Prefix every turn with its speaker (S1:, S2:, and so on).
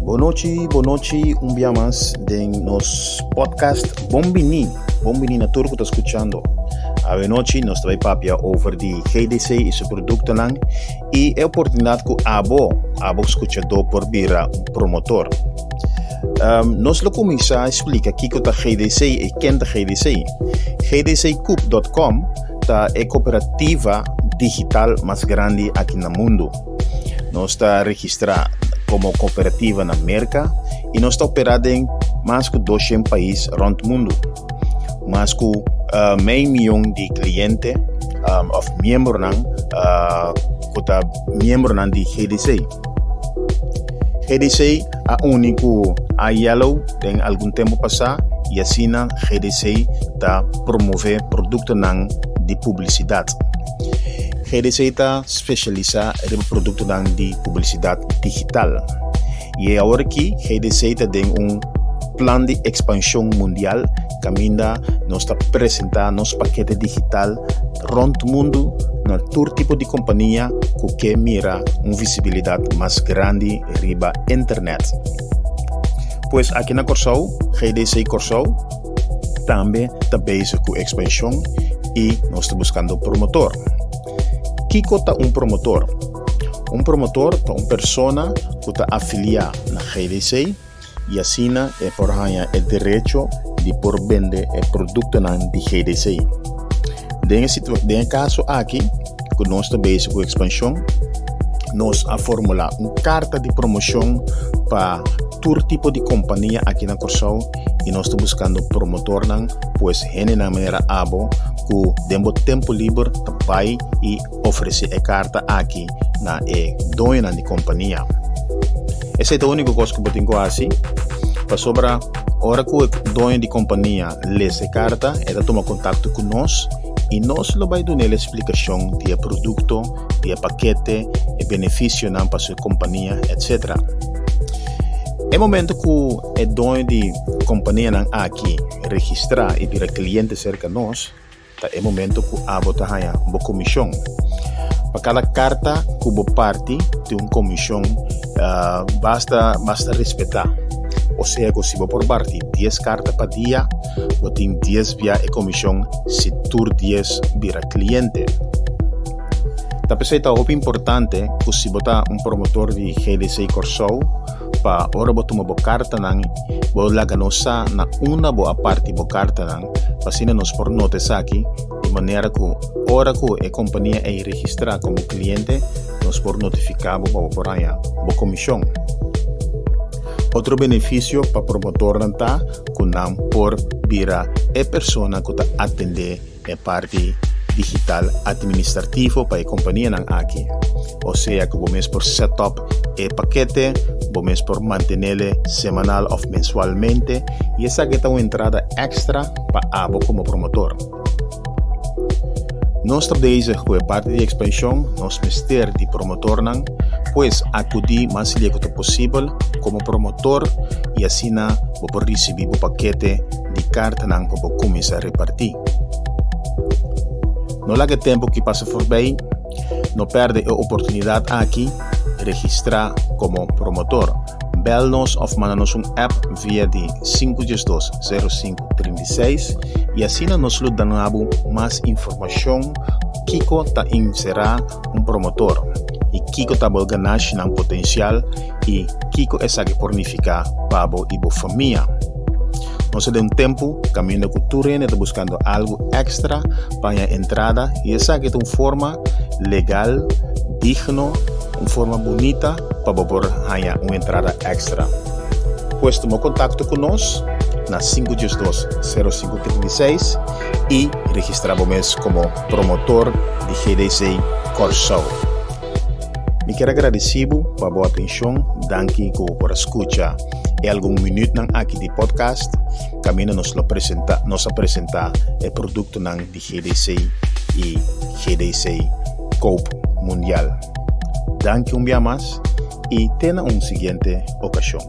S1: Boa noite, um dia mais de nos podcast Bombini na tudo que está escutando. A noite nós vai papia over de GDC e seu produto lang e a oportunidade que abo escuchador por vira um promotor. Nós lo começar a explicar que a GDC e quem é GDC. GDCCoop.com é a cooperativa digital mais grande aqui no mundo. Nós está registrada como cooperativa na América e nós está operada em mais de 200 países rond o mundo. Mais de meio milhão de clientes of membros de GDC. GDC é único a Yellow em algum tempo passado e assim GDC está promover produtos de publicidade. GDC está especializada em produtos de publicidade digital. E agora que GDC tem plano de expansão mundial, caminha nos está apresentando nosso paquete digital rond o mundo na todo tipo de companhia que mira uma visibilidade mais grande riba internet. Pois aqui na Corsou, GDC Corsou também está basic com expansão e nós estamos buscando promotor. Kiko está um promotor. Um promotor é uma pessoa que está afiliada na GDC e assim é por ganhar o direito de por vender o produto de GDC. Nesse caso aqui, que nós estamos com expansão, nós a formular uma carta de promoção para todo tipo de companhia aqui na Corsou e nós estamos buscando promotor, pois é na maneira abo que demos tempo livre vai e oferecer a carta aqui na dona de companhia. Essa é a única coisa que eu tenho assim. Para sobre a hora que o dono de companhia lê essa carta, ele toma contato com nós e nós vamos dar a explicação do produto, do paquete, o benefício para a sua companhia, etc. É momento que o dono de companhia aqui registrar e virar cliente cerca de nós, é momento que a bota ganha uma comissão. Para cada carta que o parte tem uma comissão, basta respeitar. Ou seja, se você por parte 10 cartas para dia, você tem 10 via a comissão se tu 10 vira cliente. Também é muito importante que se você um promotor de GDC Corsou, para ora você uma carta você laga nossa na uma boa parte da carta para assim nós por notas aqui de maneira que ora que a companhia é registrada como cliente nós por notificar por aí a comissão. Outro benefício para promotor está que não por vira a pessoa que está atender a parte digital administrativo para a companhia aqui. Ou seja, que vamos por setup o paquete, vamos por manter semanal ou mensualmente e essa que é uma entrada extra para abo como promotor. Nós trabalhamos com a parte de expansão, nós mister de promotor, pois acudir mais lejos possível como promotor e assim vou receber o paquete de carta para começar a repartir. Não larga tempo que passa por bem, não perde a oportunidade aqui de registrar como promotor. Bel-nos ou manda-nos app via de 512-0536 e assim nos damos mais informação Kiko está inserar um promotor e Kiko está ganhar um potencial e Kiko é que pornificar para a família. Nós temos tempo, caminhando com o está buscando algo extra para a entrada e essa é uma forma legal, digno, uma forma bonita para ganhar uma entrada extra. Pois toma contato conosco na 512-0536 e registramos como promotor de GDC Corsou. Me quero agradecer por a boa atenção, danke por escutar e algum minuto aqui de podcast, caminho nos apresentar o produto de GDC e GDC Coop Mundial. Danke dia mais e tenha uma seguinte ocasião.